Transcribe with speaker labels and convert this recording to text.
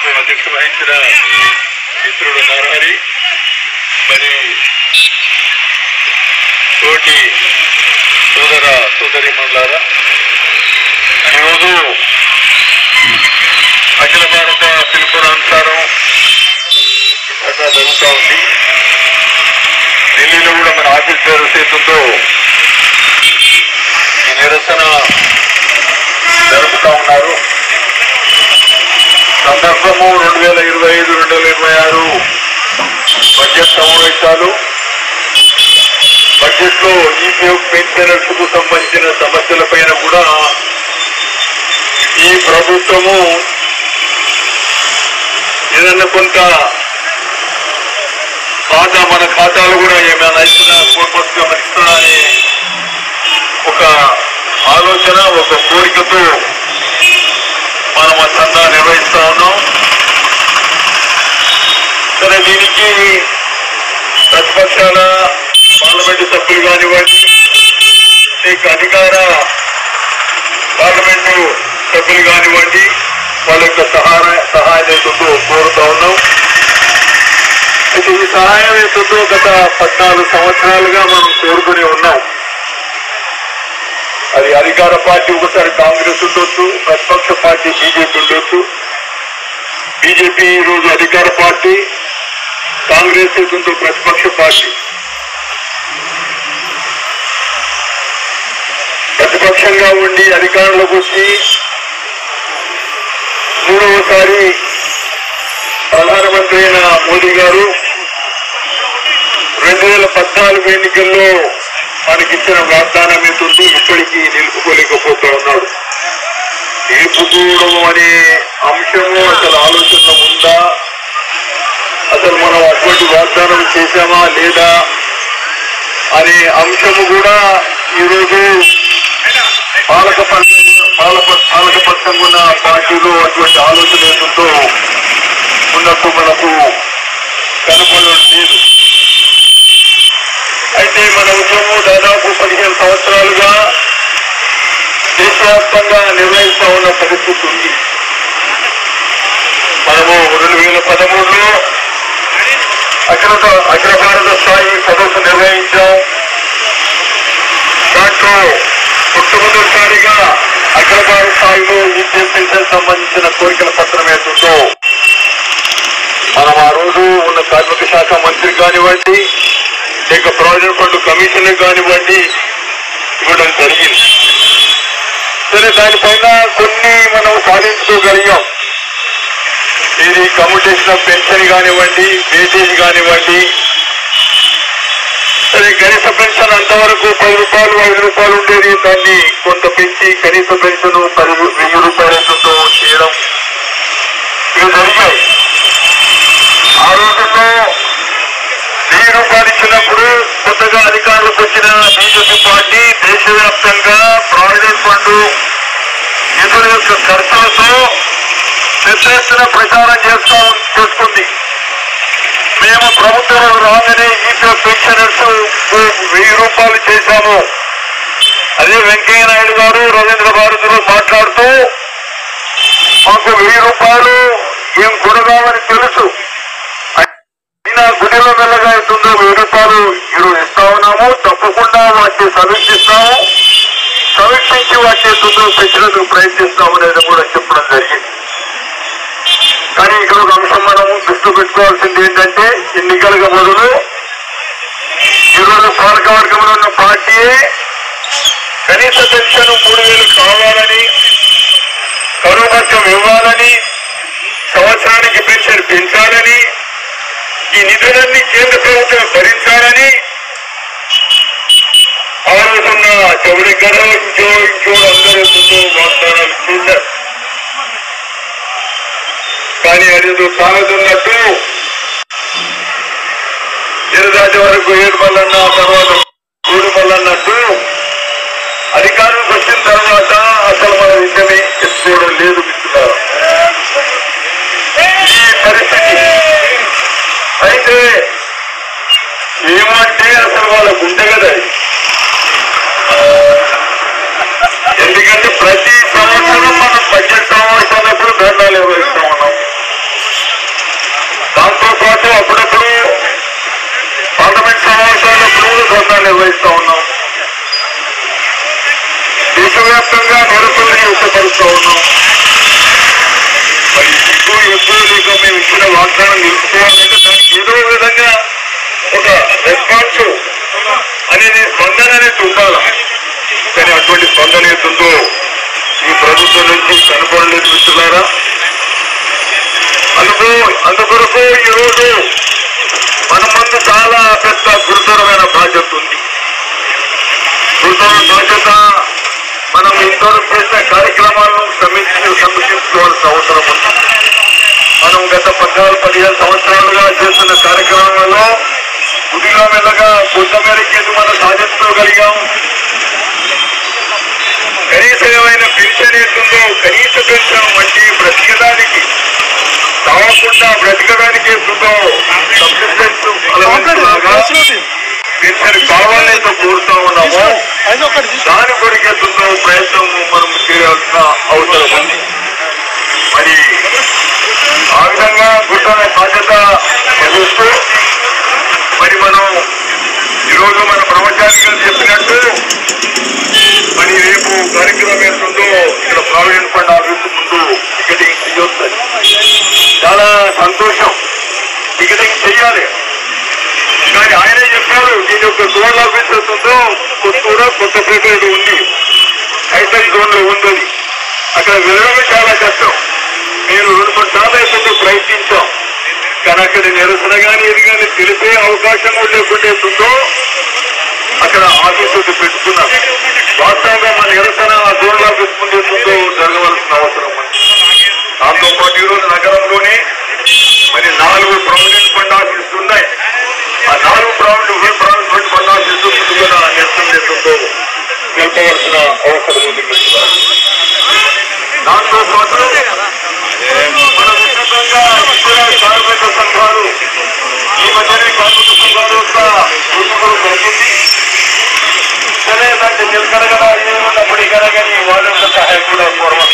Speaker 1: సభకు అధ్యక్షత వహించిన మిత్రుడు నరహరి, మరి తోటి సోదర సోదరీమణులారా, ఈరోజు అఖిల భారత పిలుపునానుసారం ధర్నా జరుగుతూ ఉంది. ఢిల్లీలో కూడా మన ఆఫీసర్ చేతులతో ఈ నిరసన జరుపుతా ఉన్నారు. సందర్భము 2025-2026 బడ్జెట్ సమావేశాలు. బడ్జెట్ లో ఈపీఎఫ్ పెన్షనర్స్ కు సంబంధించిన సమస్యలపైన కూడా ఈ ప్రభుత్వము ఏదన్నా కొంత మన ఖాతాలు కూడా ఏమైనా ఇస్తున్నా కోర్టుగా మన ఇస్తున్నా అనే ఒక ఆలోచన, ఒక కోరికతో మనం ఆ ధర్నా నిర్వహిస్తా ఉన్నాం. సరే, దీనికి ప్రతిపక్షాల పార్లమెంటు సభ్యులు కానివ్వండి, అధికార పార్లమెంటు సభ్యులు కానివ్వండి, వాళ్ళ యొక్క సహాయంతో కోరుతా ఉన్నాం. అయితే ఈ సహాయం ఏంటో గత 14 సంవత్సరాలుగా మనం కోరుకుని ఉన్నాం. అది అధికార పార్టీ ఒకసారి కాంగ్రెస్ ఉండొచ్చు, ప్రతిపక్ష పార్టీ బీజేపీ ఉండొచ్చు. బీజేపీ ఈరోజు అధికార పార్టీ, కాంగ్రెస్ ఏదో ప్రతిపక్ష పార్టీ. ప్రతిపక్షంగా ఉండి అధికారంలోకి వచ్చి 3వసారి ప్రధానమంత్రి అయిన మోదీ గారు 2014 ఎన్నికల్లో మనకిచ్చిన వాగ్దానం ఏంటంటే ఇప్పటికీ నిలుపుకోలేకపోతా ఉన్నాడు. నిలుపుకోవడం అనే అంశము అసలు ఆలోచన ఉందా? అసలు మనం అటువంటి వాగ్దానం చేశామా లేదా అనే అంశము కూడా ఈరోజు పాలకపక్షంగా ఉన్న పార్టీలో అటువంటి ఆలోచన ఏంటో ఉన్నట్టు మనకు కనపడడం లేదు. అయితే మన ఉద్యమం దాదాపు 15 సంవత్సరాలుగా దేశవ్యాప్తంగా నిర్వహిస్తా ఉన్న పరిస్థితి ఉంది. మనము 2013లో అఖిల భారత స్థాయి సదస్సు నిర్వహించాం. దాంట్లో మొట్టమొదటిసారిగా అఖిల భారత స్థాయిలో ఈపీఎఫ్ పెన్షన్ సంబంధించిన కోరికల పత్రం ఏంటో మనం ఆ రోజు ఉన్న కార్మిక శాఖ మంత్రి కానివ్వండి, లేక ప్రావిడెంట్ ఫండ్ కమిషనర్ కానివ్వండి ఇవ్వడం జరిగింది. సరే, దానిపైన కొన్ని మనం సాధించుకోగలిగాం. ఇది కమ్యూటేషన్ ఆఫ్ పెన్షన్ కానివ్వండి, వేటేజ్ కానివ్వండి. సరే, కనీస పెన్షన్ అంతవరకు 10 రూపాయలు 5 రూపాయలు ఉండేది, దాన్ని కొంత పెంచి కనీస పెన్షన్ 1000 రూపాయలతో చేయడం ఇవి జరిగాయి. ఆ రోజుల్లో 1000 రూపాయలు ఇచ్చినప్పుడు కొత్తగా అధికారులకు వచ్చిన బీజేపీ పార్టీ దేశవ్యాప్తంగా ప్రావిడెంట్ ఫండ్ ఇతర యొక్క ఖర్చులతో పెద్ద ఎత్తున ప్రచారం చేసుకుంది. మేము ప్రభుత్వం రాగానే ఈపీఎఫ్ పెన్షనర్స్ 1000 రూపాయలు చేశాము. అదే వెంకయ్య నాయుడు గారు రవీంద్ర భారతిలో మాట్లాడుతూ మాకు 1000 రూపాయలు ఏం గుణగామని తెలుసు, గుడిలో మెల్లగా అవుతుందో 1000 రూపాయలు ఈరోజు ఇస్తా ఉన్నాము, తప్పకుండా వాటిని సమీక్షిస్తాము, సమీక్షించి వాటి ఏదో పెంచినందుకు ప్రయత్నిస్తాము అనేది కూడా చెప్పడం జరిగింది. కానీ ఇక్కడ ఒక అంశం మనం దృష్టి పెట్టుకోవాల్సింది ఏంటంటే, ఎన్నికలకు మొదలు ఈరోజు పాలకవర్గంలో ఉన్న పార్టీయే కనీస పెన్షన్ 3000 కావాలని, కరువు భత్యం ఇవ్వాలని, సంవత్సరానికి పెన్షన్ పెంచాలని, ఈ నిధులన్నీ కేంద్ర ప్రభుత్వం భరించాలని ఆలోచన ఎవరికరో ఇంకో అందరూ వాగ్దానాలు చేశారు. కానీ అదేదో సాగుతున్నట్టు ఎరుదాటి వరకు 7 మల్లన్న, తర్వాత 3 మల్లన్నట్టు అధికారులకు వచ్చిన తర్వాత అసలు మన విషయమే చెప్పుకోవడం లేదు. మిత్రులారా, ఈ పరిస్థితి అయితే ఏమంటే అసలు వాళ్ళకు ఉంటే కదా. ఎందుకంటే ప్రతి సంవత్సరం మనం బడ్జెట్ సమావేశాలప్పుడు ధర్నాలు నిర్వహిస్తా ఉన్నాం. నిర్వహిస్తా ఉన్నాం. దేశవ్యాప్తంగా నిరసనలు వ్యక్తపరుస్తా ఉన్నాం. మరి ఎక్కువ లేక మేము ఇచ్చిన వాగ్దానం నిలుపుకోవాలంటే దానికి ఏదో విధంగా ఒక రెస్పాన్స్ అనేది స్పందన అనేది ఉండాలి. కానీ అటువంటి స్పందన ఏతుందో ఈ ప్రభుత్వం నుంచి కనపడలేదు మిత్రులారా. అందుకొరకు ఈరోజు మన ముందు చాలా పెద్ద గురుతరమైన బాధ్యత ఉంది. గురుతరమైన బాధ్యత మనం ఇంతవరకు చేసిన కార్యక్రమాలను సమీక్షించుకోవాల్సిన అవసరం ఉంది. మనం గత 14-15 సంవత్సరాలుగా చేస్తున్న కార్యక్రమాలలో గుడిగా మెల్లగా కొంతమేరకి మనం సాధించుకోగలిగాం. కనీసమైన పెన్షన్ ఏతుందో కనీస పెన్షన్ వంటి బ్రతికడానికి కావకుండా బ్రతకడానికి ఏతుందో సబ్సిస్టెన్స్ పెన్షన్ కావాలని కోరుతా ఉన్నాము. దాని కొరికేస్తుందో ప్రయత్నం మనం చేయాల్సిన అవసరం ఉంది. మరి ఆ విధంగా గుర్తనే బాధ్యత నిర్వహిస్తూ మరి మనం ఈరోజు మన బ్రహ్మచారి గారు చెప్పినట్టు మరి రేపు కార్యక్రమం ఏంటుందో ఇక్కడ ప్రావిడెంట్ ఫండ్ ఆఫీస్ ముందు టికెటింగ్ చేయొస్తుంది. చాలా సంతోషం, టికెటింగ్ చెయ్యాలి. కానీ ఆయనే చెప్పారు దీని యొక్క జోన్ ఆఫీస్ అవుతుందో కొత్తపేట ఉంది, హైటెక్ జోన్ లో ఉంది. అక్కడ వెళ్ళడమే చాలా కష్టం. నేను 2-3 సార్లు అయితే ప్రయత్నించాం. కానీ అక్కడ నిరసన కానీ ఇది కానీ తెలిపే అవకాశం లేకుండా ఉందో అక్కడ ఆఫీసు పెట్టుకున్నాం. వాస్తవంగా మన నిరసన ఆ జోన్ ఆఫీస్ ముందు జరగవలసిన అవసరం ఉంది. దాంతో పాటు ఈరోజు నగరంలోనే మరి 4 ప్రావిడెంట్ ఫండ్ ఆఫీసులు ఉన్నాయి. ఆ 4 ప్రావిడెంట్ ఫండ్ ఆఫీసు ముందుగా నిరసన చేస్తుందో నిలపవలసిన అవసరం ఉంది. దాంతో పాటు మన విస్తృతంగా ఇతర కార్మిక సంఘాలు ఈ మధ్యనే కార్మిక సంఘాల యొక్క రూపకం జరిగింది. సరే దాన్ని నిలకడగా ఉన్నప్పటికీ కానీ వాళ్ళ యొక్క సహాయం కూడా కోరవాలి.